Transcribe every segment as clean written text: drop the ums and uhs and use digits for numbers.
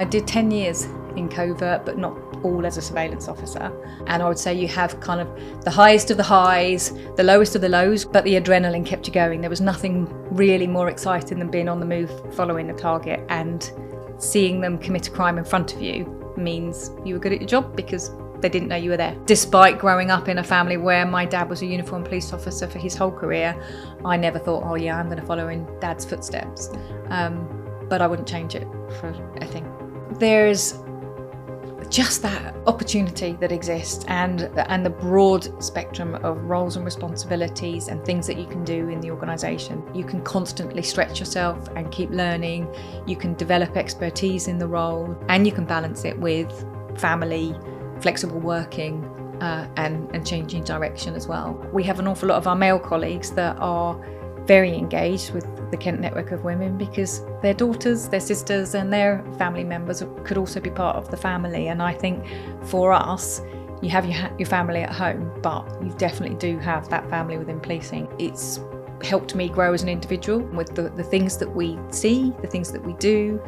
I did 10 years in covert, but not all as a surveillance officer. And I would say you have kind of the highest of the highs, the lowest of the lows, but the adrenaline kept you going. There was nothing really more exciting than being on the move, following a target, and seeing them commit a crime in front of you means you were good at your job because they didn't know you were there. Despite growing up in a family where my dad was a uniformed police officer for his whole career, I never thought, oh yeah, I'm going to follow in Dad's footsteps. But I wouldn't change it for a thing. There's just that opportunity that exists and the broad spectrum of roles and responsibilities and things that you can do in the organisation. You can constantly stretch yourself and keep learning. You can develop expertise in the role, and you can balance it with family, flexible working, and changing direction as well. We have an awful lot of our male colleagues that are very engaged with the Kent Network of Women because their daughters, their sisters and their family members could also be part of the family. And I think for us, you have your family at home, but you definitely do have that family within policing. It's helped me grow as an individual with the things that we see, the things that we do,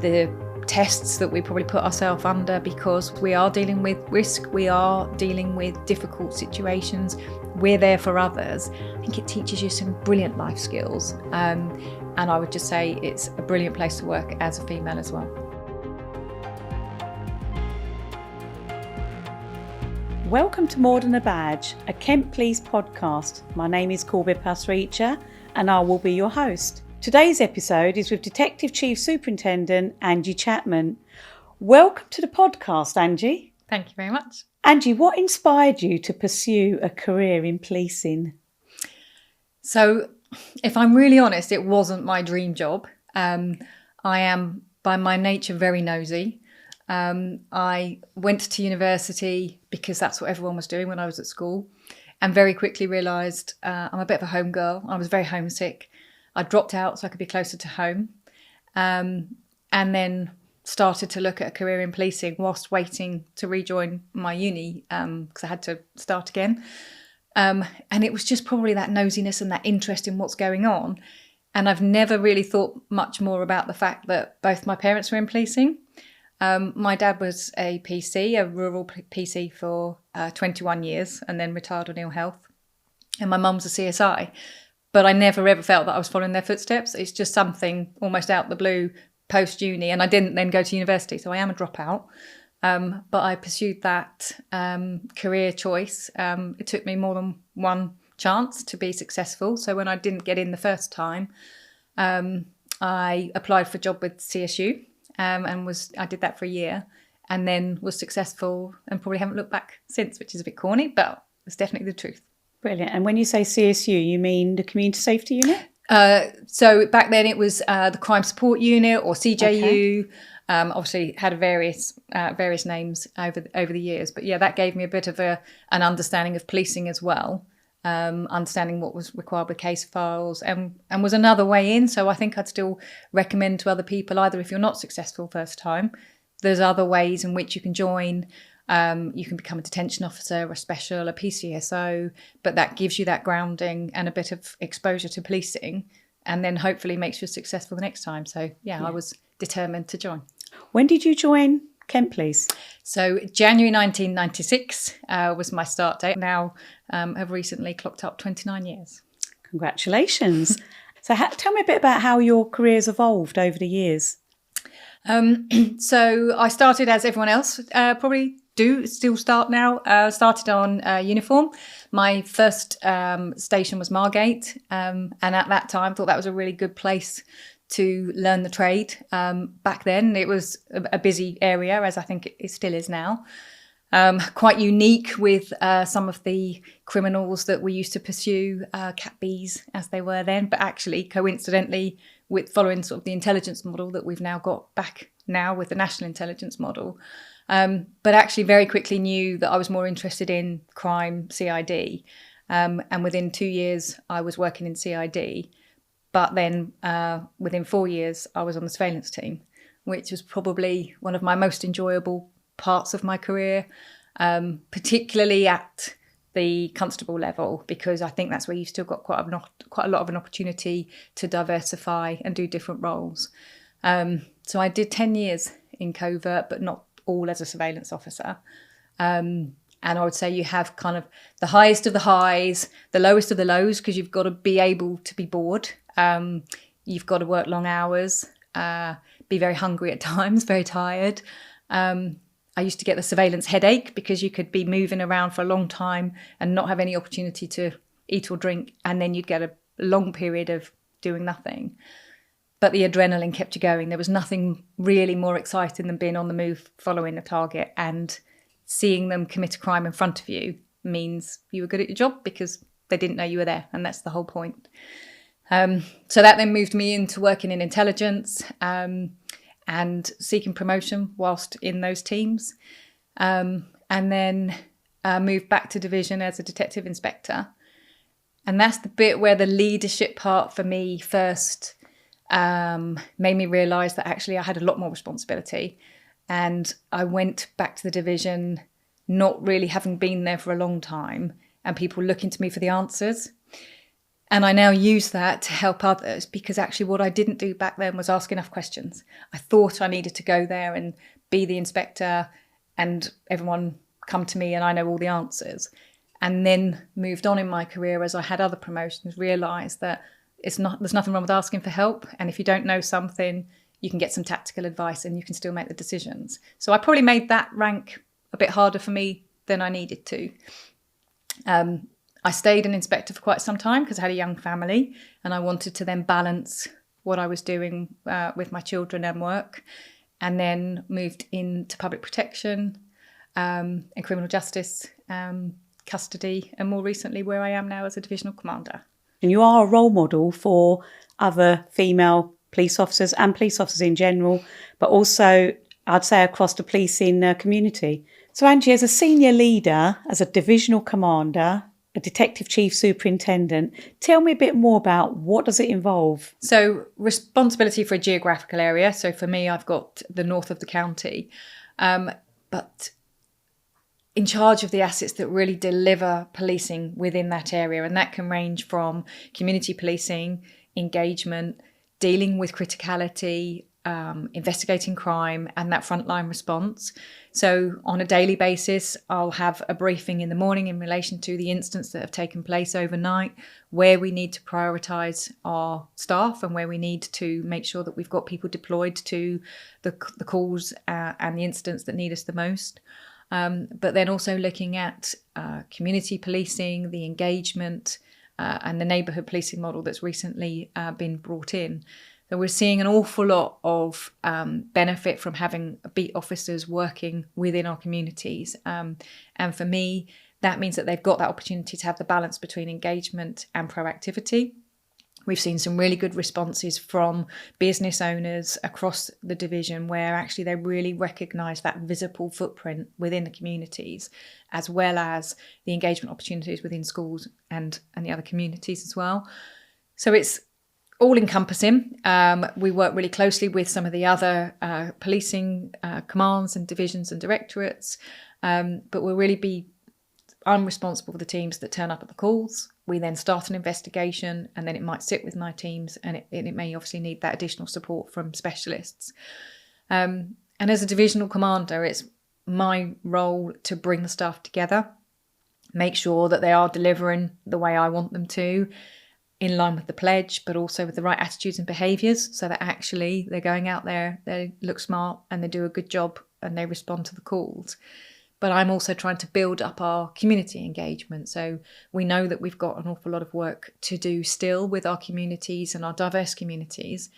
the tests that we probably put ourselves under, because we are dealing with risk, we are dealing with difficult situations, we're there for others. I think it teaches you some brilliant life skills, and I would just say it's a brilliant place to work as a female as well. Welcome to More Than a Badge, a Kent Police podcast. My name is Corby Pasricha and I will be your host. Today's episode is with Detective Chief Superintendent Angie Chapman. Welcome to the podcast, Angie. Thank you very much. Angie, what inspired you to pursue a career in policing? So, if I'm really honest, it wasn't my dream job. I am, by my nature, very nosy. I went to university because that's what everyone was doing when I was at school, and very quickly realised I'm a bit of a home girl. I was very homesick. I dropped out so I could be closer to home, and then started to look at a career in policing whilst waiting to rejoin my uni because I had to start again. And it was just probably that nosiness and that interest in what's going on. And I've never really thought much more about the fact that both my parents were in policing. My dad was a PC, a rural PC for 21 years and then retired on ill health. And my mum's a CSI. But I never ever felt that I was following their footsteps. It's just something almost out the blue post-uni. And I didn't then go to university, so I am a dropout. But I pursued that career choice. It took me more than one chance to be successful. So when I didn't get in the first time, I applied for a job with CSU and I did that for a year and then was successful and probably haven't looked back since, which is a bit corny, but it's definitely the truth. Brilliant. And when you say CSU, you mean the Community Safety Unit? So back then it was the Crime Support Unit or CJU. Okay. Obviously had various names over the years. But yeah, that gave me a bit of an understanding of policing as well, understanding what was required with case files and was another way in. So I think I'd still recommend to other people, either if you're not successful first time, there's other ways in which you can join. You can become a detention officer, a special, a PCSO, but that gives you that grounding and a bit of exposure to policing and then hopefully makes you successful the next time. So yeah, I was determined to join. When did you join Kent Police? So January 1996 was my start date. Now have recently clocked up 29 years. Congratulations. So tell me a bit about how your career's evolved over the years. So I started as everyone else probably do still start now. Started on uniform. My first station was Margate, and at that time thought that was a really good place to learn the trade. Back then it was a busy area, as I think it still is now. Quite unique with some of the criminals that we used to pursue, Cat Bs as they were then, but actually coincidentally with following sort of the intelligence model that we've now got back now with the national intelligence model. But actually very quickly knew that I was more interested in crime, CID. And within 2 years, I was working in CID. But then within 4 years, I was on the surveillance team, which was probably one of my most enjoyable parts of my career, particularly at the constable level, because I think that's where you've still got quite a lot of an opportunity to diversify and do different roles. So I did 10 years in covert, but not all as a surveillance officer. And I would say you have kind of the highest of the highs, the lowest of the lows, because you've got to be able to be bored. You've got to work long hours, be very hungry at times, very tired. I used to get the surveillance headache because you could be moving around for a long time and not have any opportunity to eat or drink. And then you'd get a long period of doing nothing. But the adrenaline kept you going. There was nothing really more exciting than being on the move, following a target, and seeing them commit a crime in front of you means you were good at your job because they didn't know you were there. And that's the whole point. So that then moved me into working in intelligence, and seeking promotion whilst in those teams. And then moved back to Division as a detective inspector. And that's the bit where the leadership part for me first made me realise that actually I had a lot more responsibility. And I went back to the Division not really having been there for a long time and people looking to me for the answers. And I now use that to help others, because actually what I didn't do back then was ask enough questions. I thought I needed to go there and be the inspector and everyone come to me and I know all the answers. And then moved on in my career as I had other promotions, realised that there's nothing wrong with asking for help. And if you don't know something, you can get some tactical advice and you can still make the decisions. So I probably made that rank a bit harder for me than I needed to. I stayed an inspector for quite some time because I had a young family and I wanted to then balance what I was doing with my children and work, and then moved into public protection and criminal justice, custody, and more recently where I am now as a divisional commander. And you are a role model for other female police officers and police officers in general, but also I'd say across the policing community. So Angie, as a senior leader, as a divisional commander, a detective chief superintendent, tell me a bit more about what does it involve? So responsibility for a geographical area. So for me, I've got the north of the county, but in charge of the assets that really deliver policing within that area. And that can range from community policing, engagement, dealing with criticality, investigating crime, and that frontline response. So on a daily basis, I'll have a briefing in the morning in relation to the incidents that have taken place overnight, where we need to prioritise our staff and where we need to make sure that we've got people deployed to the calls and the incidents that need us the most. But then also looking at community policing, the engagement, and the neighbourhood policing model that's recently been brought in. So we're seeing an awful lot of benefit from having beat officers working within our communities. And for me, that means that they've got that opportunity to have the balance between engagement and proactivity. We've seen some really good responses from business owners across the division where actually they really recognise that visible footprint within the communities, as well as the engagement opportunities within schools and the other communities as well. So it's all encompassing. We work really closely with some of the other policing commands and divisions and directorates, but I'm responsible for the teams that turn up at the calls. We then start an investigation and then it might sit with my teams and it may obviously need that additional support from specialists. And as a divisional commander, it's my role to bring the staff together, make sure that they are delivering the way I want them to, in line with the pledge, but also with the right attitudes and behaviours, so that actually they're going out there, they look smart and they do a good job and they respond to the calls. But I'm also trying to build up our community engagement. So we know that we've got an awful lot of work to do still with our communities and our diverse communities.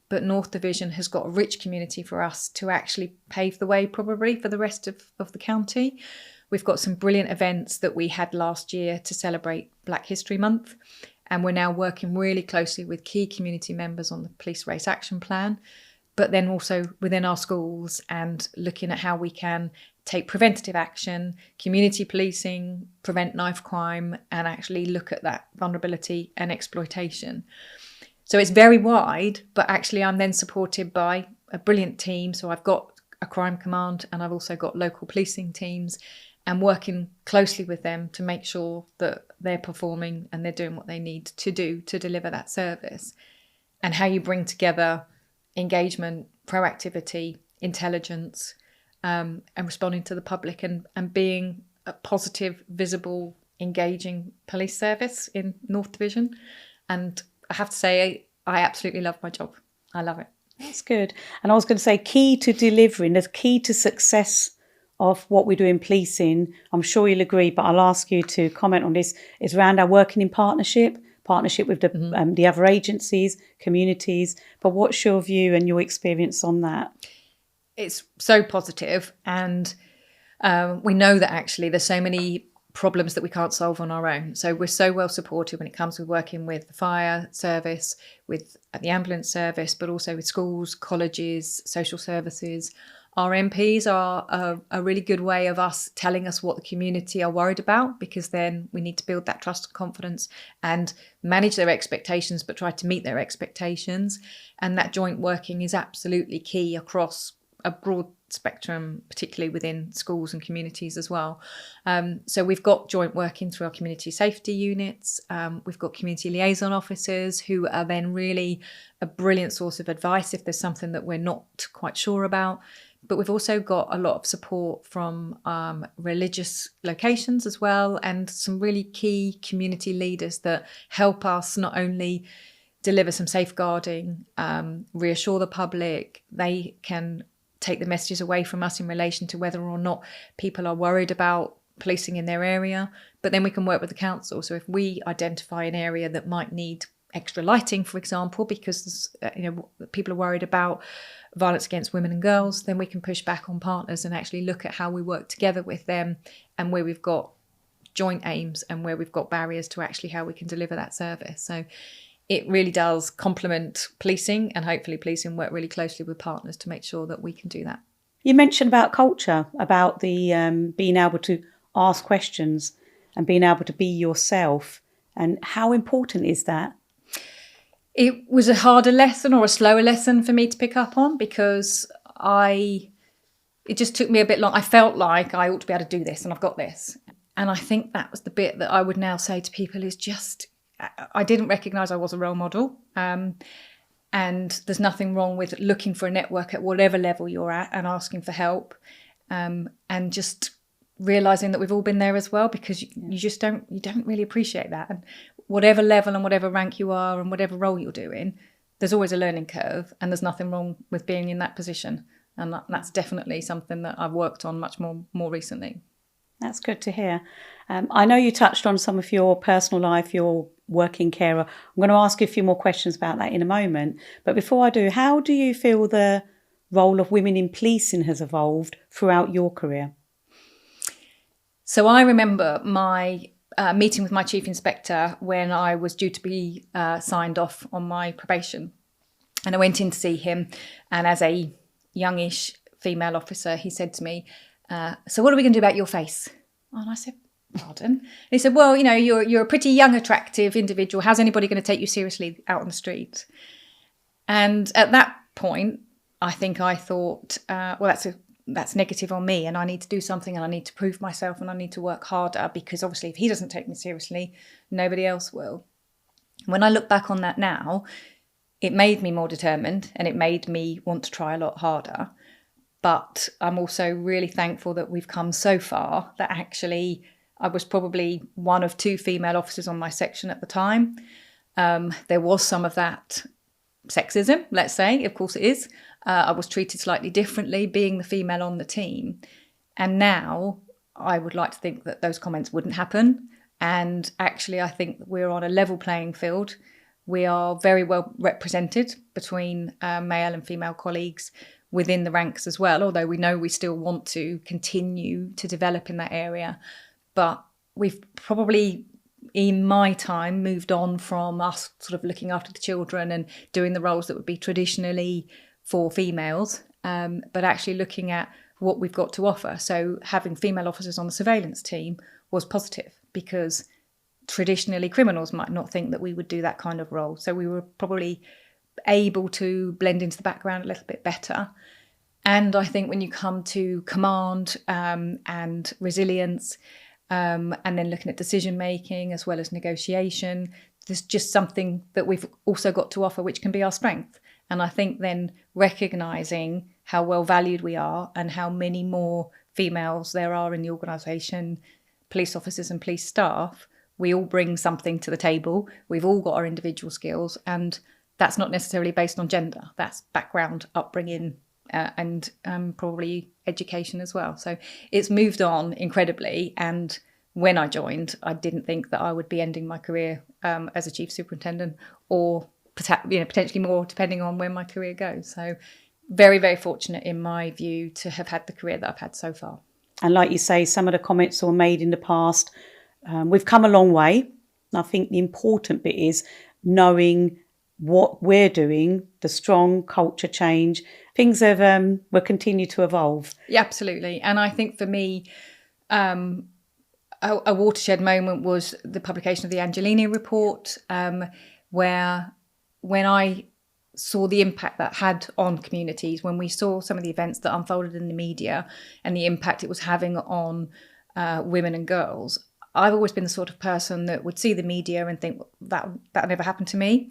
But North Division has got a rich community for us to actually pave the way probably for the rest of the county. We've got some brilliant events that we had last year to celebrate Black History Month. And we're now working really closely with key community members on the Police Race Action Plan, but then also within our schools and looking at how we can take preventative action, community policing, prevent knife crime, and actually look at that vulnerability and exploitation. So it's very wide, but actually I'm then supported by a brilliant team. So I've got a crime command and I've also got local policing teams, and working closely with them to make sure that they're performing and they're doing what they need to do to deliver that service. And how you bring together engagement, proactivity, intelligence, and responding to the public and being a positive, visible, engaging police service in North Division. And I have to say, I absolutely love my job. I love it. That's good. And I was going to say, key to delivering, the key to success of what we do in policing, I'm sure you'll agree, but I'll ask you to comment on this, is around our working in partnership with the other agencies, communities. But what's your view and your experience on that? It's so positive, and we know that actually there's so many problems that we can't solve on our own. So we're so well supported when it comes to working with the fire service, with the ambulance service, but also with schools, colleges, social services. Our MPs are a really good way of us telling us what the community are worried about, because then we need to build that trust and confidence and manage their expectations, but try to meet their expectations. And that joint working is absolutely key across a broad spectrum, particularly within schools and communities as well. So we've got joint working through our community safety units. We've got community liaison officers who are then really a brilliant source of advice if there's something that we're not quite sure about. But we've also got a lot of support from religious locations as well, and some really key community leaders that help us not only deliver some safeguarding, reassure the public. They can take the messages away from us in relation to whether or not people are worried about policing in their area. But then we can work with the council. So if we identify an area that might need extra lighting, for example, because people are worried about violence against women and girls, then we can push back on partners and actually look at how we work together with them, and where we've got joint aims and where we've got barriers to actually how we can deliver that service. So it really does complement policing, and hopefully policing work really closely with partners to make sure that we can do that. You mentioned about culture, about the being able to ask questions and being able to be yourself. And how important is that? It was a harder lesson or a slower lesson for me to pick up on, because it just took me a bit long. I felt like I ought to be able to do this, and I've got this. And I think that was the bit that I would now say to people is just, I didn't recognise I was a role model. And there's nothing wrong with looking for a network at whatever level you're at and asking for help. And just realising that we've all been there as well, because you don't really appreciate that. And whatever level and whatever rank you are and whatever role you're doing, there's always a learning curve, and there's nothing wrong with being in that position. And that's definitely something that I've worked on much more recently. That's good to hear. I know you touched on some of your personal life, your working carer. I'm going to ask you a few more questions about that in a moment. But before I do, how do you feel the role of women in policing has evolved throughout your career? So I remember my meeting with my chief inspector when I was due to be signed off on my probation. And I went in to see him. And as a youngish female officer, he said to me, so what are we going to do about your face? And I said, pardon? And he said, well, you're a pretty young, attractive individual. How's anybody going to take you seriously out on the street? And at that point, I think I thought, well, that's negative on me, and I need to do something, and I need to prove myself, and I need to work harder, because obviously if he doesn't take me seriously, nobody else will. When I look back on that now, it made me more determined, and it made me want to try a lot harder. But I'm also really thankful that we've come so far that actually I was probably one of two female officers on my section at the time. There was some of that sexism, let's say, of course it is. I was treated slightly differently being the female on the team. And now I would like to think that those comments wouldn't happen. And actually, I think we're on a level playing field. We are very well represented between male and female colleagues within the ranks as well, although we know we still want to continue to develop in that area. But we've probably, in my time, moved on from us sort of looking after the children and doing the roles that would be traditionally for females, but actually looking at what we've got to offer. So having female officers on the surveillance team was positive, because traditionally criminals might not think that we would do that kind of role. So we were probably able to blend into the background a little bit better. And I think when you come to command and resilience, and then looking at decision making as well as negotiation, there's just something that we've also got to offer, which can be our strength. And I think then recognising how well valued we are and how many more females there are in the organisation, police officers and police staff. We all bring something to the table. We've all got our individual skills, and that's not necessarily based on gender. That's background, upbringing, and probably education as well. So it's moved on incredibly. And when I joined, I didn't think that I would be ending my career as a chief superintendent, or potentially more, depending on where my career goes. So very, very fortunate in my view to have had the career that I've had so far. And like you say, some of the comments that were made in the past, we've come a long way. I think the important bit is knowing what we're doing, the strong culture change. Things have will continue to evolve. Yeah, absolutely. And I think for me, a watershed moment was the publication of the Angelini report, where when I saw the impact that had on communities, when we saw some of the events that unfolded in the media and the impact it was having on women and girls, I've always been the sort of person that would see the media and think that never happened to me.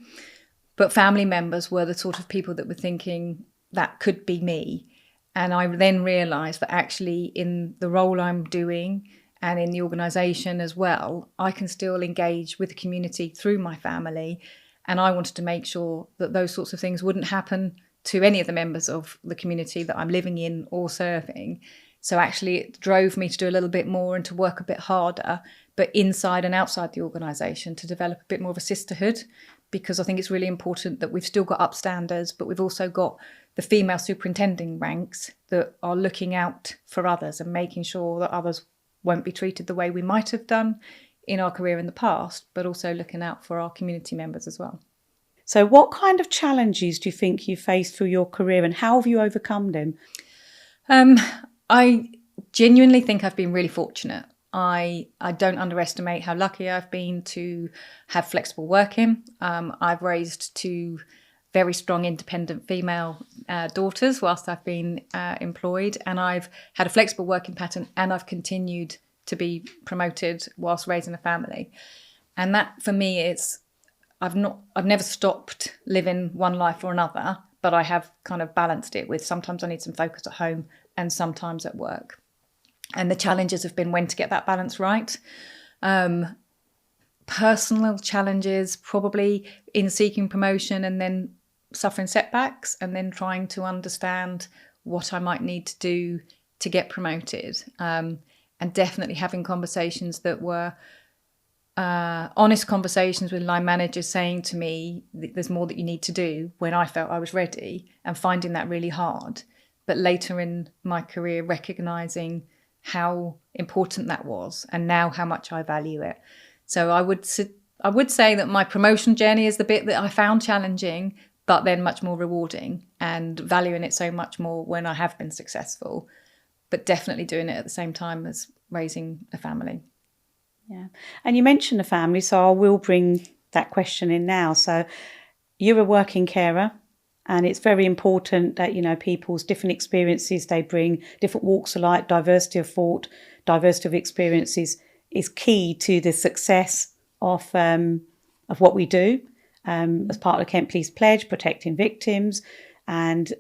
But family members were the sort of people that were thinking that could be me. And I then realised that actually in the role I'm doing and in the organisation as well, I can still engage with the community through my family. And I wanted to make sure that those sorts of things wouldn't happen to any of the members of the community that I'm living in or serving. So actually it drove me to do a little bit more and to work a bit harder, but inside and outside the organisation, to develop a bit more of a sisterhood, because I think it's really important that we've still got upstanders, but we've also got the female superintending ranks that are looking out for others and making sure that others won't be treated the way we might have done in our career in the past, but also looking out for our community members as well. So what kind of challenges do you think you faced through your career, and how have you overcome them? I genuinely think I've been really fortunate. I don't underestimate how lucky I've been to have flexible working. I've raised two very strong independent female daughters whilst I've been employed, and I've had a flexible working pattern, and I've continued to be promoted whilst raising a family. And that for me I've never stopped living one life or another, but I have kind of balanced it with sometimes I need some focus at home and sometimes at work. And the challenges have been when to get that balance right. Personal challenges, probably in seeking promotion and then suffering setbacks and then trying to understand what I might need to do to get promoted. And definitely having conversations that were honest conversations with line managers saying to me, there's more that you need to do, when I felt I was ready, and finding that really hard. But later in my career, recognising how important that was and now how much I value it. So I would say that my promotion journey is the bit that I found challenging, but then much more rewarding, and valuing it so much more when I have been successful, but definitely doing it at the same time as raising a family. Yeah. And you mentioned a family, so I will bring that question in now. So you're a working carer, and it's very important that, people's different experiences they bring, different walks of life, diversity of thought, diversity of experiences is key to the success of what we do as part of the Kent Police Pledge, protecting victims, and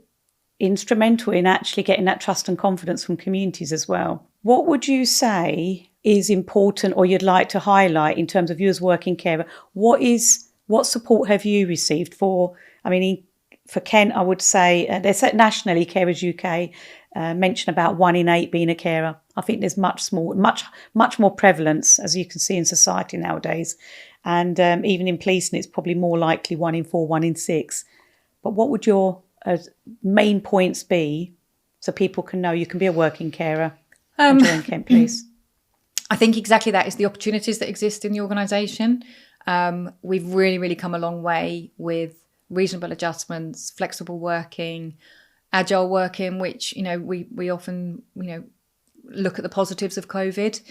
instrumental in actually getting that trust and confidence from communities as well. What would you say is important, or you'd like to highlight in terms of you as working carer? What support have you received for Kent? I would say there's nationally Carers UK mention about 1 in 8 being a carer. I think there's much more prevalence, as you can see, in society nowadays, and even in policing it's probably more likely 1 in 4, 1 in 6. But what would your main points be so people can know you can be a working carer and join Kent Police? I think exactly that is the opportunities that exist in the organisation. We've really, really come a long way with reasonable adjustments, flexible working, agile working, which, we often, look at the positives of COVID,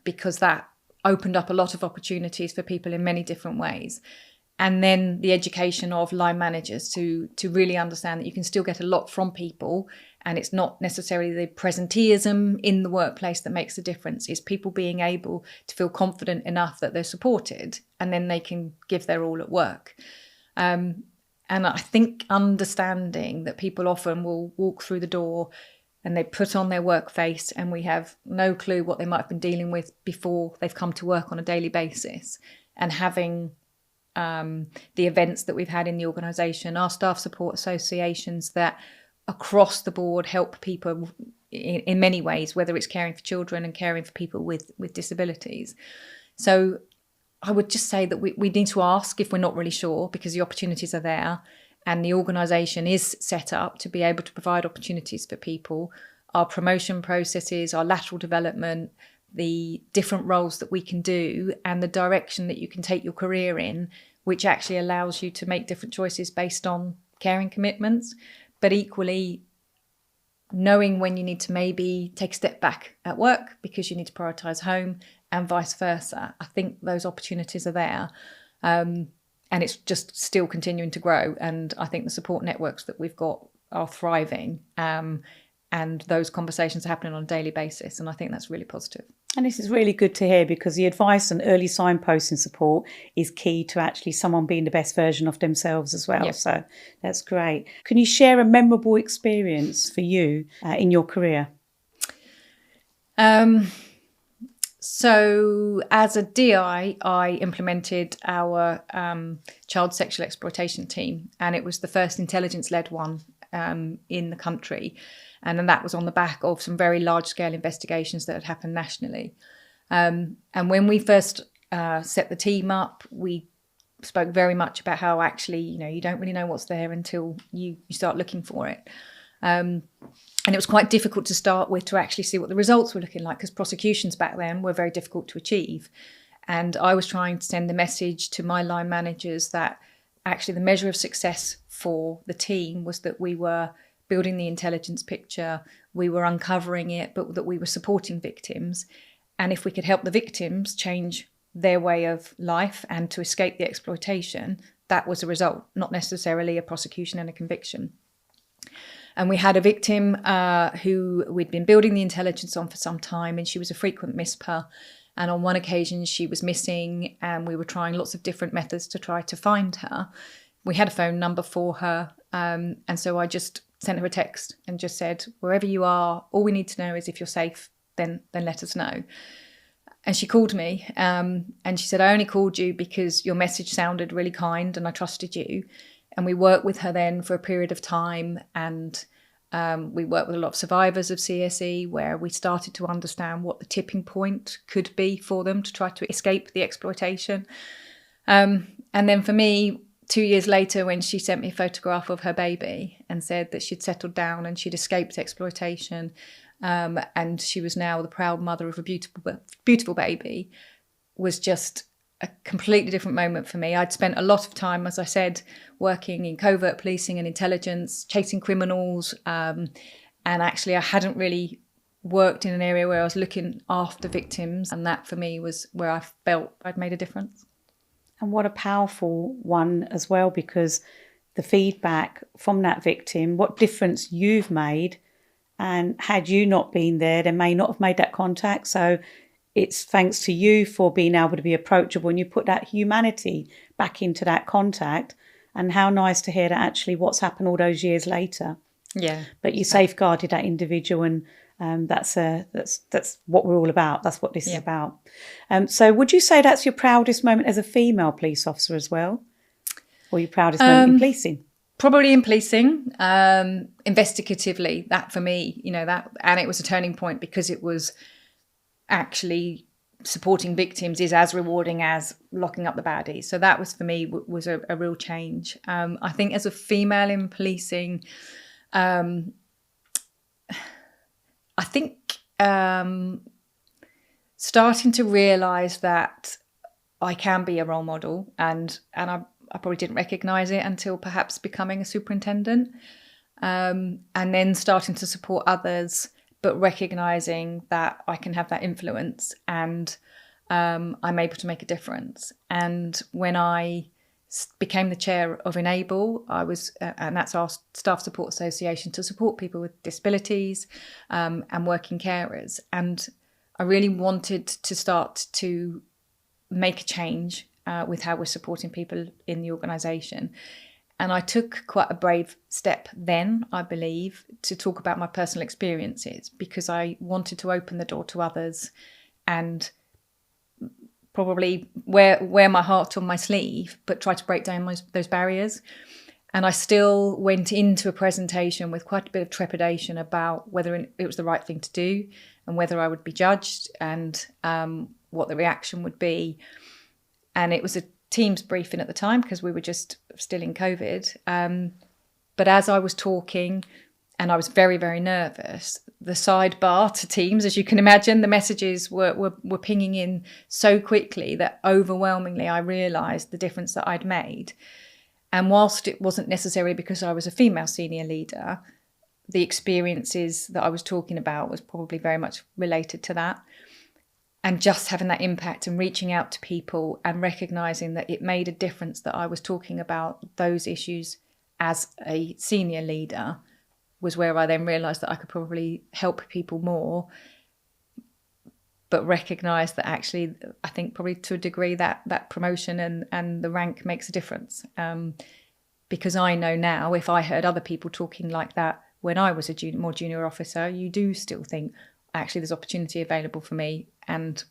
because that opened up a lot of opportunities for people in many different ways. And then the education of line managers to really understand that you can still get a lot from people, and it's not necessarily the presenteeism in the workplace that makes a difference. It's people being able to feel confident enough that they're supported, and then they can give their all at work. And And I think understanding that people often will walk through the door and they put on their work face, and we have no clue what they might have been dealing with before they've come to work on a daily basis. And having the events that we've had in the organisation, our staff support associations that across the board help people in many ways, whether it's caring for children and caring for people with disabilities. So I would just say that we need to ask if we're not really sure, because the opportunities are there. And the organisation is set up to be able to provide opportunities for people. Our promotion processes, our lateral development, the different roles that we can do, and the direction that you can take your career in, which actually allows you to make different choices based on caring commitments. But equally, knowing when you need to maybe take a step back at work because you need to prioritise home, and vice versa. I think those opportunities are there. And it's just still continuing to grow. And I think the support networks that we've got are thriving. And those conversations are happening on a daily basis. And I think that's really positive. And this is really good to hear, because the advice on early signposting support is key to actually someone being the best version of themselves as well. Yep. So that's great. Can you share a memorable experience for you in your career? So as a DI, I implemented our child sexual exploitation team, and it was the first intelligence-led one in the country. And then that was on the back of some very large-scale investigations that had happened nationally. And when we first set the team up, we spoke very much about how actually, you don't really know what's there until you start looking for it. And it was quite difficult to start with to actually see what the results were looking like, because prosecutions back then were very difficult to achieve. And I was trying to send the message to my line managers that actually the measure of success for the team was that we were building the intelligence picture, we were uncovering it, but that we were supporting victims. And if we could help the victims change their way of life and to escape the exploitation, that was a result, not necessarily a prosecution and a conviction. And we had a victim who we'd been building the intelligence on for some time, and she was a frequent misper. And on one occasion she was missing, and we were trying lots of different methods to try to find her. We had a phone number for her. And so I just sent her a text and just said, wherever you are, all we need to know is if you're safe, then let us know. And she called me and she said, I only called you because your message sounded really kind and I trusted you. And we worked with her then for a period of time, and we worked with a lot of survivors of CSE, where we started to understand what the tipping point could be for them to try to escape the exploitation. And then for me, 2 years later, when she sent me a photograph of her baby and said that she'd settled down and she'd escaped exploitation, and she was now the proud mother of a beautiful baby, was just a completely different moment for me. I'd spent a lot of time, as I said, working in covert policing and intelligence, chasing criminals, and actually I hadn't really worked in an area where I was looking after victims, and that for me was where I felt I'd made a difference. And what a powerful one as well, because the feedback from that victim, what difference you've made, and had you not been there, they may not have made that contact. So it's thanks to you for being able to be approachable, and you put that humanity back into that contact. And how nice to hear that actually what's happened all those years later. Yeah. But you safeguarded that individual, and that's what we're all about. That's what this is about. So would you say that's your proudest moment as a female police officer as well? Or your proudest moment in policing? Probably in policing, investigatively, that for me, that, and it was a turning point because it was actually supporting victims is as rewarding as locking up the baddies. So that was, for me, was a real change. I think as a female in policing, I think starting to realise that I can be a role model, and I probably didn't recognise it until perhaps becoming a superintendent, and then starting to support others, but recognising that I can have that influence and I'm able to make a difference. And when I became the chair of Enable, I was, and that's our staff support association to support people with disabilities and working carers. And I really wanted to start to make a change with how we're supporting people in the organisation. And I took quite a brave step then, I believe, to talk about my personal experiences, because I wanted to open the door to others and probably wear my heart on my sleeve, but try to break down those barriers. And I still went into a presentation with quite a bit of trepidation about whether it was the right thing to do and whether I would be judged and what the reaction would be. And it was a Teams briefing at the time because we were just still in COVID. But as I was talking, and I was very, very nervous, the sidebar to Teams, as you can imagine, the messages were pinging in so quickly that overwhelmingly I realised the difference that I'd made. And whilst it wasn't necessarily because I was a female senior leader, the experiences that I was talking about was probably very much related to that. And just having that impact and reaching out to people and recognising that it made a difference that I was talking about those issues as a senior leader was where I then realised that I could probably help people more, but recognise that actually I think probably to a degree that promotion and the rank makes a difference. Because I know now if I heard other people talking like that when I was a more junior officer, you do still think, actually there's opportunity available for me and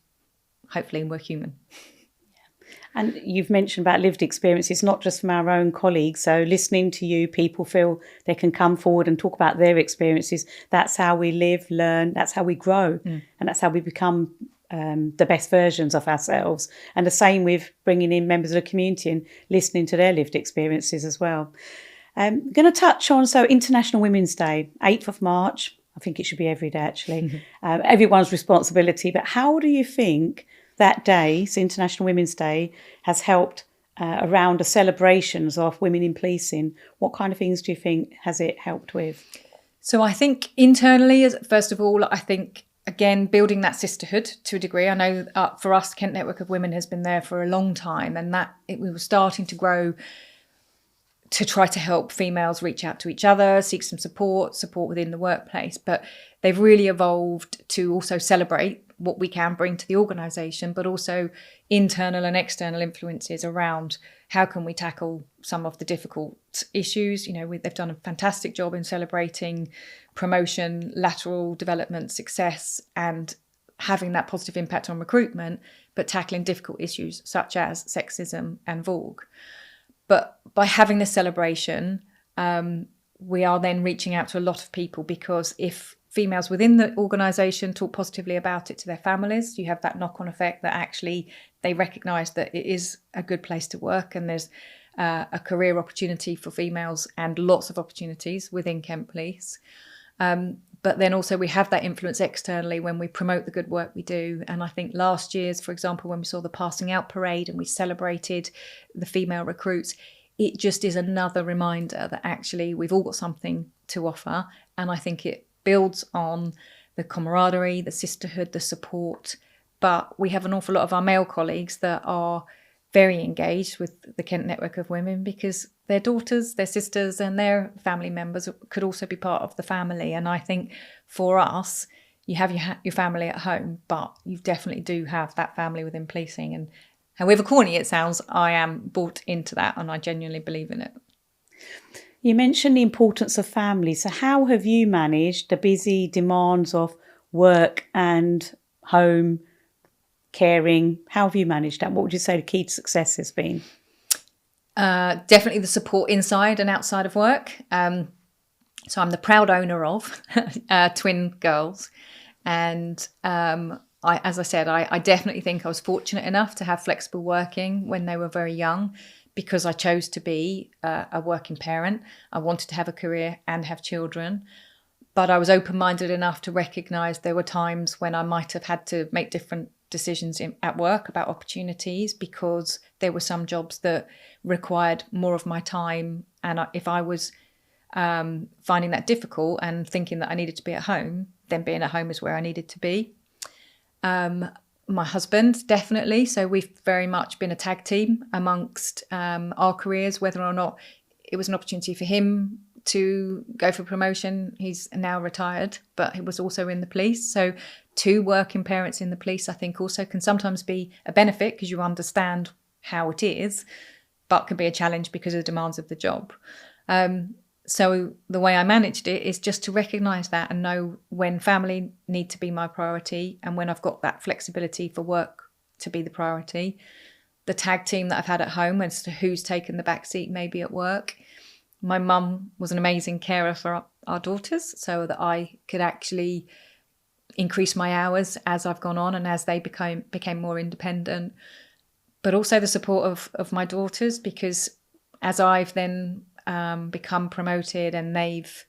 hopefully we're human. And you've mentioned about lived experiences, not just from our own colleagues. So listening to you, people feel they can come forward and talk about their experiences. That's how we live, learn, that's how we grow. And that's how we become the best versions of ourselves. And the same with bringing in members of the community and listening to their lived experiences as well. I'm going to touch on, International Women's Day, 8th of March. I think it should be every day, actually. Everyone's responsibility. But how do you think that day, it's International Women's Day, has helped around the celebrations of women in policing? What kind of things do you think has it helped with? So I think internally, first of all, I think, again, building that sisterhood to a degree. I know for us, Kent Network of Women has been there for a long time, and we were starting to grow to try to help females reach out to each other, seek some support within the workplace. But they've really evolved to also celebrate what we can bring to the organisation, but also internal and external influences around how can we tackle some of the difficult issues. They've done a fantastic job in celebrating promotion, lateral development, success, and having that positive impact on recruitment, but tackling difficult issues such as sexism and VOG. But by having this celebration, we are then reaching out to a lot of people, because if females within the organisation talk positively about it to their families, you have that knock-on effect that actually they recognise that it is a good place to work and there's a career opportunity for females and lots of opportunities within Kent Police. But then also we have that influence externally when we promote the good work we do. And I think last year's, for example, when we saw the passing out parade and we celebrated the female recruits, it just is another reminder that actually we've all got something to offer. And I think it builds on the camaraderie, the sisterhood, the support. But we have an awful lot of our male colleagues that are very engaged with the Kent Network of Women, because their daughters, their sisters and their family members could also be part of the family. And I think for us, you have your family at home, but you definitely do have that family within policing. And however corny it sounds, I am bought into that and I genuinely believe in it. You mentioned the importance of family. So how have you managed the busy demands of work and home, caring? How have you managed that? What would you say the key to success has been? Definitely the support inside and outside of work. So I'm the proud owner of twin girls. And as I said, I definitely think I was fortunate enough to have flexible working when they were very young, because I chose to be a working parent. I wanted to have a career and have children. But I was open-minded enough to recognise there were times when I might have had to make different decisions at work about opportunities, because there were some jobs that required more of my time. And if I was finding that difficult and thinking that I needed to be at home, then being at home is where I needed to be. My husband, definitely. So we've very much been a tag team amongst our careers, whether or not it was an opportunity for him to go for promotion. He's now retired, but he was also in the police. So two working parents in the police, I think, also can sometimes be a benefit, because you understand how it is. but can be a challenge because of the demands of the job. So the way I managed it is just to recognise that and know when family need to be my priority and when I've got that flexibility for work to be the priority. The tag team that I've had at home as to who's taken the back seat maybe at work. My mum was an amazing carer for our daughters so that I could actually increase my hours as I've gone on and as they became more independent. But also the support of my daughters, because as I've then become promoted and they've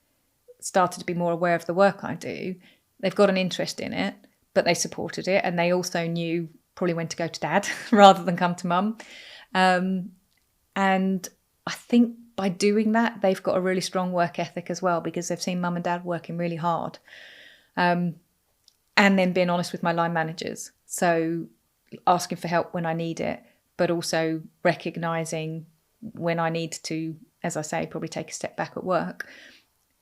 started to be more aware of the work I do, they've got an interest in it, but they supported it, and they also knew probably when to go to dad rather than come to mum. And I think by doing that, they've got a really strong work ethic as well, because they've seen mum and dad working really hard. And then being honest with my line managers. So asking for help when I need it, but also recognising when I need to, as I say, probably take a step back at work.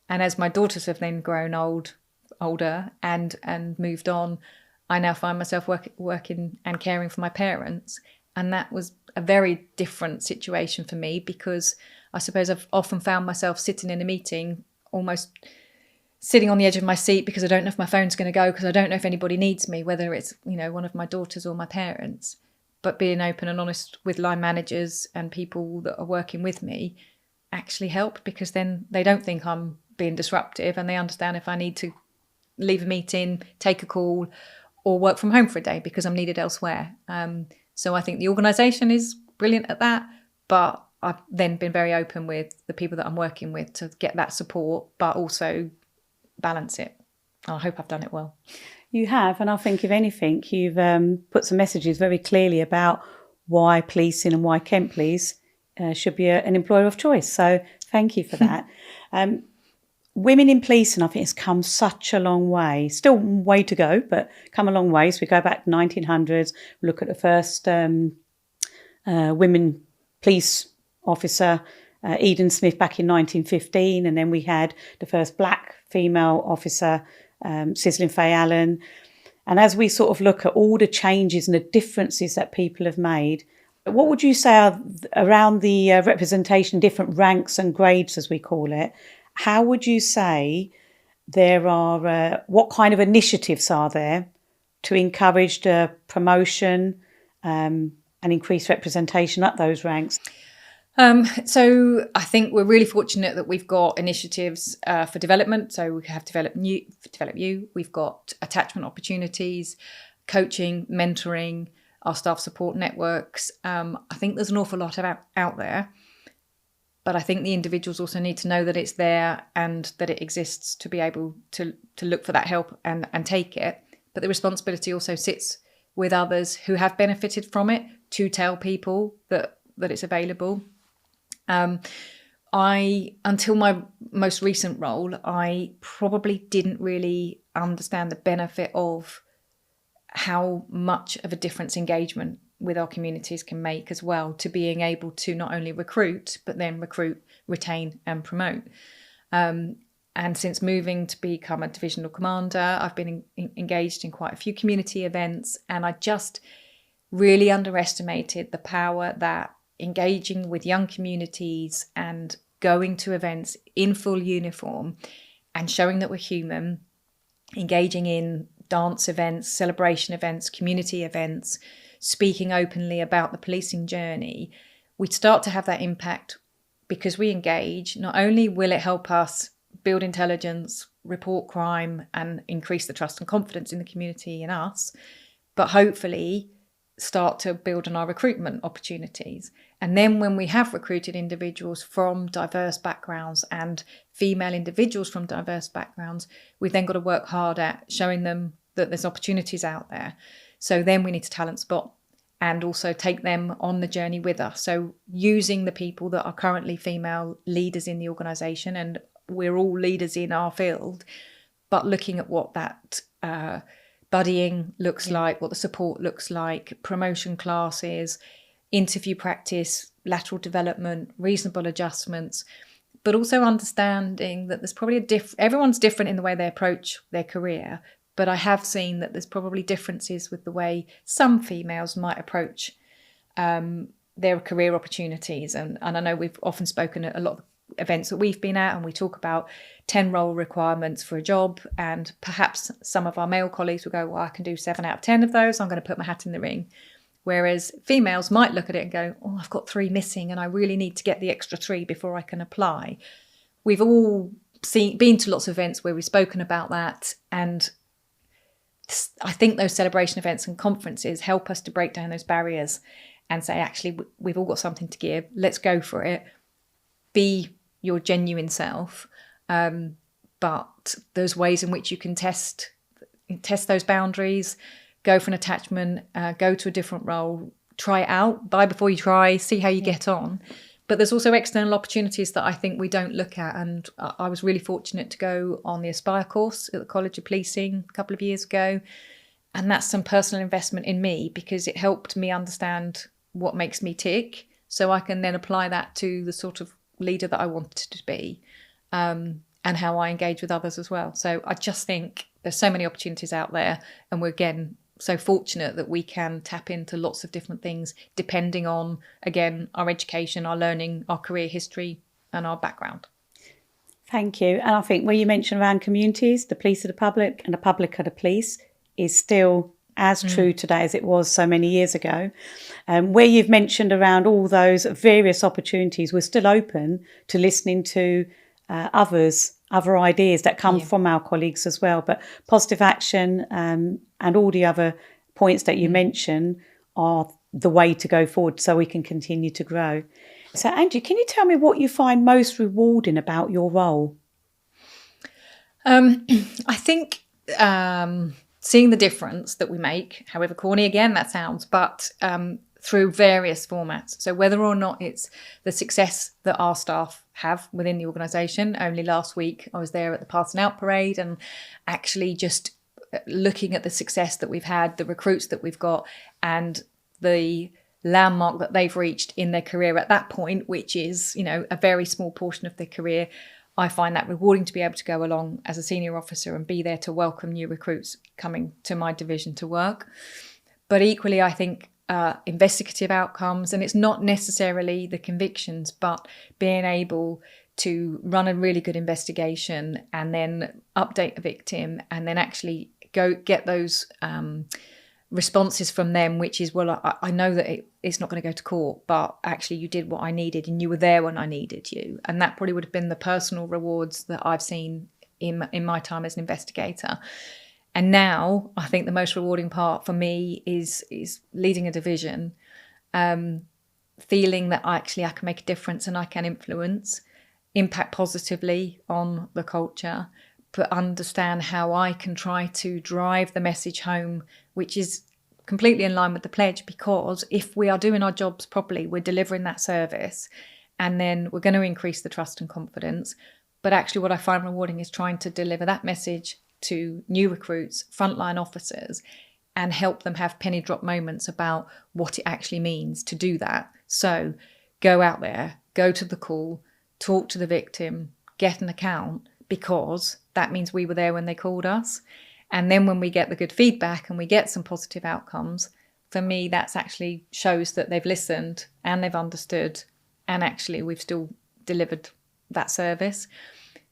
And as my daughters have then grown older and moved on, I now find myself working and caring for my parents. And that was a very different situation for me, because I suppose I've often found myself sitting in a meeting, almost sitting on the edge of my seat, because I don't know if my phone's going to go, because I don't know if anybody needs me, whether it's, one of my daughters or my parents. But being open and honest with line managers and people that are working with me actually help, because then they don't think I'm being disruptive, and they understand if I need to leave a meeting, take a call, or work from home for a day because I'm needed elsewhere. So I think the organisation is brilliant at that, but I've then been very open with the people that I'm working with to get that support, but also balance it. I hope I've done it well. You have, and I think if anything, you've put some messages very clearly about why policing and why Kent Police should be an employer of choice. So thank you for that. Women in policing, I think, has come such a long way. Still way to go, but come a long way. So we go back to 1900s, look at the first women police officer, Eden Smith, back in 1915. And then we had the first black female officer, Sizzling Faye Allen. And as we sort of look at all the changes and the differences that people have made, what would you say are around the representation, different ranks and grades, as we call it? How would you say there are, what kind of initiatives are there to encourage the promotion and increase representation at those ranks? So I think we're really fortunate that we've got initiatives for development. So we have Develop You. We've got attachment opportunities, coaching, mentoring, our staff support networks. I think there's an awful lot out there. But I think the individuals also need to know that it's there and that it exists to be able to look for that help and take it. But the responsibility also sits with others who have benefited from it to tell people that it's available. Until my most recent role, I probably didn't really understand the benefit of how much of a difference engagement with our communities can make as well, to being able to not only recruit, but then recruit, retain and promote. And since moving to become a divisional commander, I've been engaged in quite a few community events, and I just really underestimated the power that engaging with young communities and going to events in full uniform and showing that we're human, engaging in dance events, celebration events, community events, speaking openly about the policing journey, we'd start to have that impact because we engage. Not only will it help us build intelligence, report crime, and increase the trust and confidence in the community in us, but hopefully start to build on our recruitment opportunities. And then when we have recruited individuals from diverse backgrounds and female individuals from diverse backgrounds, we've then got to work hard at showing them that there's opportunities out there. So then we need to talent spot and also take them on the journey with us. So using the people that are currently female leaders in the organisation, and we're all leaders in our field, but looking at what that buddying looks like, what the support looks like, promotion classes, interview practice, lateral development, reasonable adjustments, but also understanding that there's probably everyone's different in the way they approach their career. But I have seen that there's probably differences with the way some females might approach there are career opportunities. And I know we've often spoken at a lot of events that we've been at, and we talk about 10 role requirements for a job, and perhaps some of our male colleagues will go, well, I can do 7 out of 10 of those, I'm going to put my hat in the ring. Whereas females might look at it and go, oh, I've got 3 missing and I really need to get the extra 3 before I can apply. We've all been to lots of events where we've spoken about that, and I think those celebration events and conferences help us to break down those barriers and say, actually, we've all got something to give, let's go for it. Be your genuine self, but there's ways in which you can test those boundaries, go for an attachment, go to a different role, try it out, buy before you try, see how you get on. But there's also external opportunities that I think we don't look at, and I was really fortunate to go on the Aspire course at the College of Policing a couple of years ago, and that's some personal investment in me because it helped me understand what makes me tick, so I can then apply that to the sort of leader that I wanted to be, and how I engage with others as well. So I just think there's so many opportunities out there, and we're again so fortunate that we can tap into lots of different things depending on, again, our education, our learning, our career history and our background. Thank you. And I think where you mentioned around communities, the police are the public and the public are the police, is still as true today as it was so many years ago. Where you've mentioned around all those various opportunities, we're still open to listening to other ideas that come from our colleagues as well. But positive action and all the other points that you mentioned are the way to go forward so we can continue to grow. So Angie, can you tell me what you find most rewarding about your role? I think seeing the difference that we make, however corny again that sounds, but through various formats. So whether or not it's the success that our staff have within the organisation. Only last week I was there at the Passing Out Parade and actually just looking at the success that we've had, the recruits that we've got, and the landmark that they've reached in their career at that point, which is, you know, a very small portion of their career. I find that rewarding to be able to go along as a senior officer and be there to welcome new recruits coming to my division to work. But equally, I think investigative outcomes, and it's not necessarily the convictions, but being able to run a really good investigation and then update a victim and then actually go get those responses from them, which is, well, I know that it's not going to go to court, but actually you did what I needed and you were there when I needed you. And that probably would have been the personal rewards that I've seen in my time as an investigator. And now I think the most rewarding part for me is leading a division, feeling that I can make a difference and I can impact positively on the culture, but understand how I can try to drive the message home, which is completely in line with the pledge, because if we are doing our jobs properly, we're delivering that service, and then we're going to increase the trust and confidence. But actually what I find rewarding is trying to deliver that message to new recruits, frontline officers, and help them have penny drop moments about what it actually means to do that. So go out there, go to the call, talk to the victim, get an account, because that means we were there when they called us. And then when we get the good feedback and we get some positive outcomes, for me, that's actually shows that they've listened and they've understood, and actually we've still delivered that service.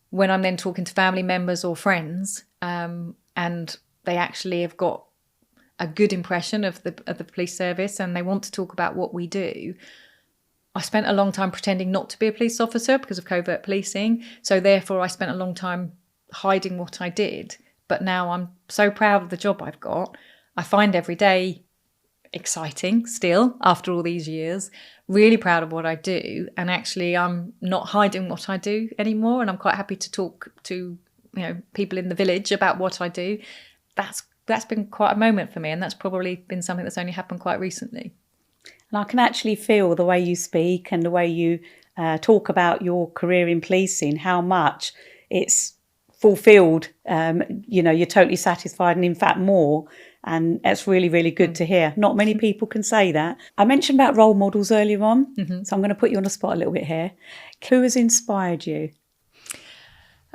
When I'm then talking to family members or friends, and they actually have got a good impression of the police service and they want to talk about what we do. I spent a long time pretending not to be a police officer because of covert policing. So therefore I spent a long time hiding what I did. But now I'm so proud of the job I've got. I find every day exciting still after all these years, really proud of what I do. And actually I'm not hiding what I do anymore. And I'm quite happy to talk to, people in the village about what I do. That's been quite a moment for me. And that's probably been something that's only happened quite recently. And I can actually feel the way you speak and the way you talk about your career in policing, how much it's fulfilled. You're totally satisfied, and in fact more. And it's really, really good to hear. Not many people can say that. I mentioned about role models earlier on, so I'm going to put you on the spot a little bit here. Who has inspired you?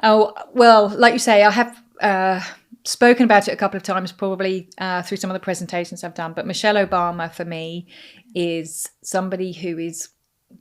Oh, well, like you say, I have spoken about it a couple of times, probably through some of the presentations I've done, but Michelle Obama for me is somebody who is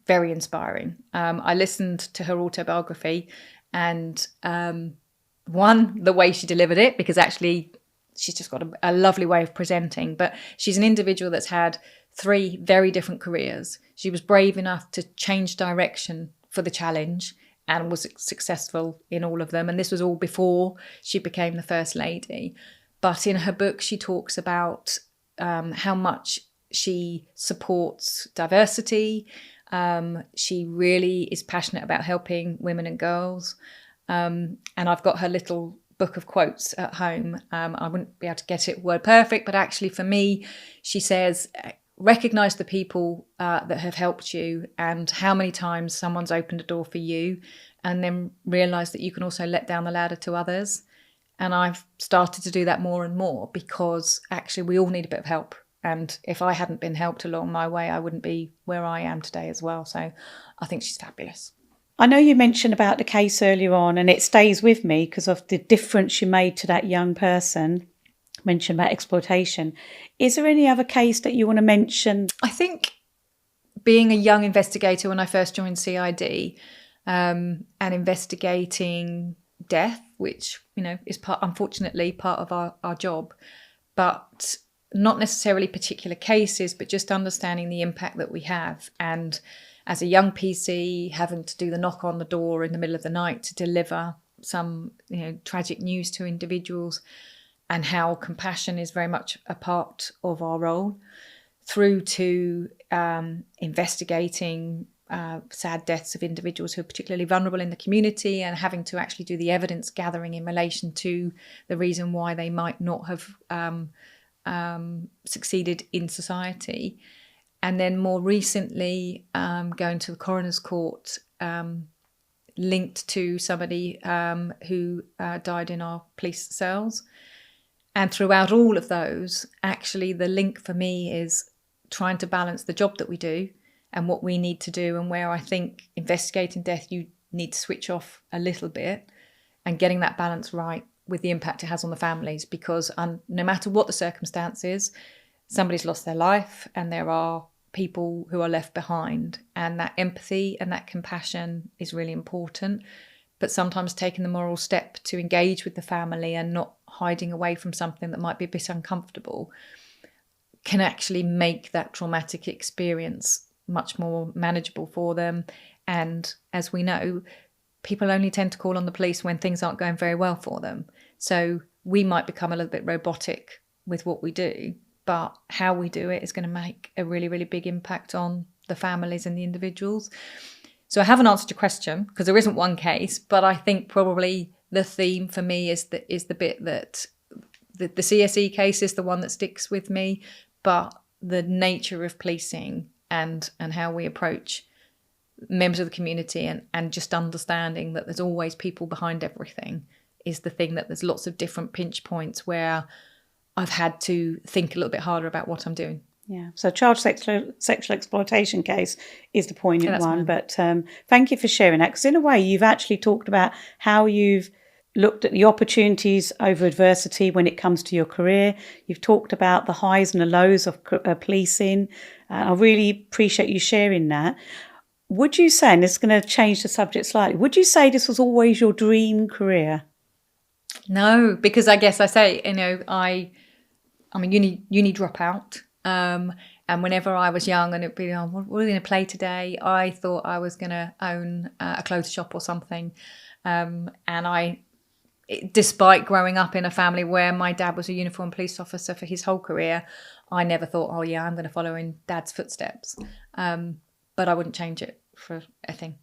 very inspiring. I listened to her autobiography, and the way she delivered it, because actually she's just got a lovely way of presenting, but she's an individual that's had 3 very different careers. She was brave enough to change direction for the challenge and was successful in all of them. And this was all before she became the First Lady. But in her book, she talks about how much she supports diversity. She really is passionate about helping women and girls. And I've got her little book of quotes at home. I wouldn't be able to get it word perfect, but actually for me, she says, recognize the people that have helped you and how many times someone's opened a door for you, and then realize that you can also let down the ladder to others. And I've started to do that more and more, because actually we all need a bit of help. And if I hadn't been helped along my way, I wouldn't be where I am today as well. So I think she's fabulous. I know you mentioned about the case earlier on, and it stays with me because of the difference you made to that young person. Mentioned about exploitation. Is there any other case that you want to mention? I think being a young investigator when I first joined CID and investigating death, which, is unfortunately part of our job, but not necessarily particular cases, but just understanding the impact that we have. And as a young PC, having to do the knock on the door in the middle of the night to deliver some, tragic news to individuals, and how compassion is very much a part of our role, through to investigating sad deaths of individuals who are particularly vulnerable in the community, and having to actually do the evidence gathering in relation to the reason why they might not have succeeded in society. And then more recently, going to the coroner's court, linked to somebody who died in our police cells. And throughout all of those, actually the link for me is trying to balance the job that we do and what we need to do, and where I think investigating death, you need to switch off a little bit, and getting that balance right with the impact it has on the families. Because no matter what the circumstances, somebody's lost their life and there are people who are left behind, and that empathy and that compassion is really important. But sometimes taking the moral step to engage with the family and not hiding away from something that might be a bit uncomfortable can actually make that traumatic experience much more manageable for them. And as we know, people only tend to call on the police when things aren't going very well for them. So we might become a little bit robotic with what we do, but how we do it is going to make a really, really big impact on the families and the individuals. So I haven't answered your question because there isn't one case, but I think probably the theme for me is the bit that the CSE case is the one that sticks with me, but the nature of policing and how we approach members of the community and just understanding that there's always people behind everything is the thing that there's lots of different pinch points where I've had to think a little bit harder about what I'm doing. Yeah, so child sexual exploitation case is the poignant one. But thank you for sharing that, because in a way you've actually talked about how you've looked at the opportunities over adversity when it comes to your career. You've talked about the highs and the lows of policing. I really appreciate you sharing that. Would you say, and this is going to change the subject slightly, would you say this was always your dream career? No, because I guess I say, I'm a uni dropout. And whenever I was young and it'd be, what are we going to play today? I thought I was going to own a clothes shop or something. And despite growing up in a family where my dad was a uniformed police officer for his whole career, I never thought, I'm going to follow in Dad's footsteps. But I wouldn't change it for a thing.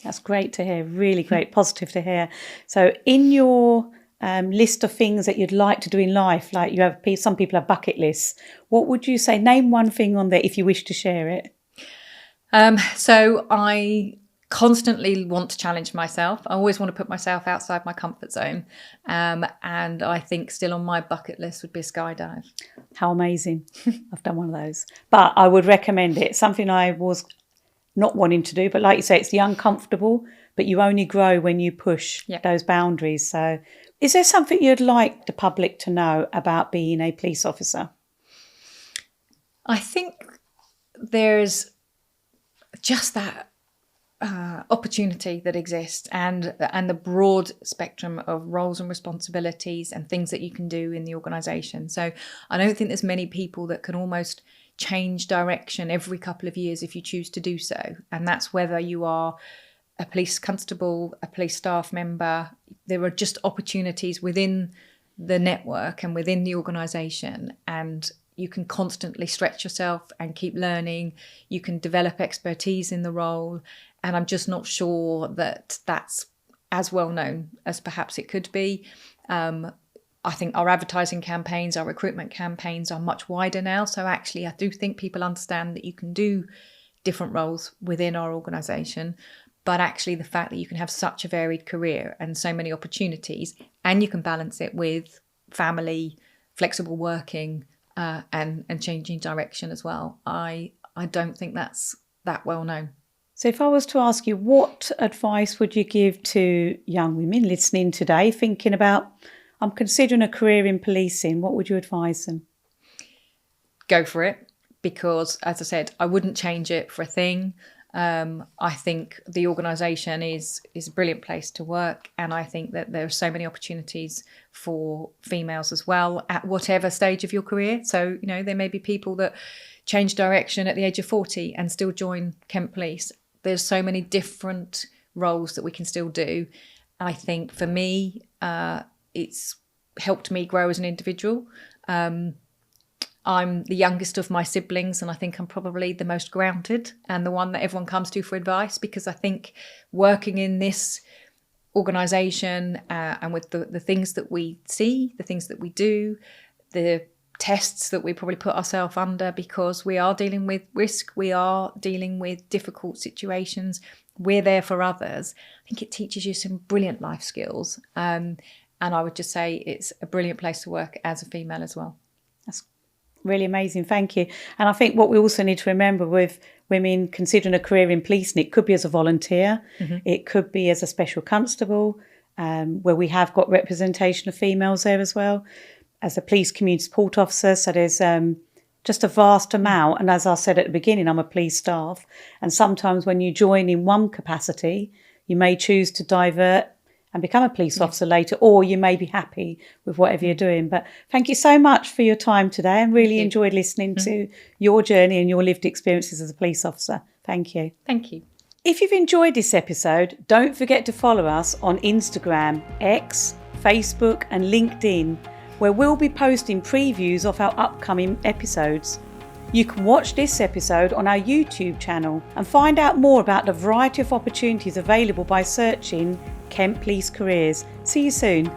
That's great to hear. Really great, positive to hear. So in your list of things that you'd like to do in life, like some people have bucket lists, what would you say? Name one thing on there if you wish to share it. So I constantly want to challenge myself. I always want to put myself outside my comfort zone. And I think still on my bucket list would be a skydive. How amazing. I've done one of those. But I would recommend it. Something I was not wanting to do, but like you say, it's the uncomfortable, but you only grow when you push those boundaries. So Is there something you'd like the public to know about being a police officer? I think there's just that opportunity that exists, and the broad spectrum of roles and responsibilities and things that you can do in the organisation. So I don't think there's many people that can almost change direction every couple of years if you choose to do so. And that's whether you are a police constable, a police staff member. There are just opportunities within the network and within the organisation, and you can constantly stretch yourself and keep learning. You can develop expertise in the role. And I'm just not sure that that's as well known as perhaps it could be. I think our advertising campaigns, our recruitment campaigns are much wider now. So actually, I do think people understand that you can do different roles within our organisation. But actually, the fact that you can have such a varied career and so many opportunities, and you can balance it with family, flexible working, and changing direction as well. I don't think that's that well known. So if I was to ask you, what advice would you give to young women listening today, thinking about, I'm considering a career in policing, what would you advise them? Go for it, because as I said, I wouldn't change it for a thing. I think the organisation is a brilliant place to work, and I think that there are so many opportunities for females as well at whatever stage of your career. So, there may be people that change direction at the age of 40 and still join Kent Police. There's so many different roles that we can still do. I think for me, it's helped me grow as an individual. I'm the youngest of my siblings, and I think I'm probably the most grounded and the one that everyone comes to for advice, because I think working in this organisation and with the things that we see, the things that we do, the tests that we probably put ourselves under, because we are dealing with risk, we are dealing with difficult situations, we're there for others. I think it teaches you some brilliant life skills. And I would just say it's a brilliant place to work as a female as well. That's really amazing. Thank you. And I think what we also need to remember with women considering a career in policing, it could be as a volunteer, it could be as a special constable, where we have got representation of females there as well, as a police community support officer. So there's just a vast amount. And as I said at the beginning, I'm a police staff. And sometimes when you join in one capacity, you may choose to divert and become a police officer later, or you may be happy with whatever you're doing. But thank you so much for your time today. I really enjoyed listening to your journey and your lived experiences as a police officer. Thank you. Thank you. If you've enjoyed this episode, don't forget to follow us on Instagram, X, Facebook and LinkedIn, where we'll be posting previews of our upcoming episodes. You can watch this episode on our YouTube channel and find out more about the variety of opportunities available by searching Kent Police Careers. See you soon.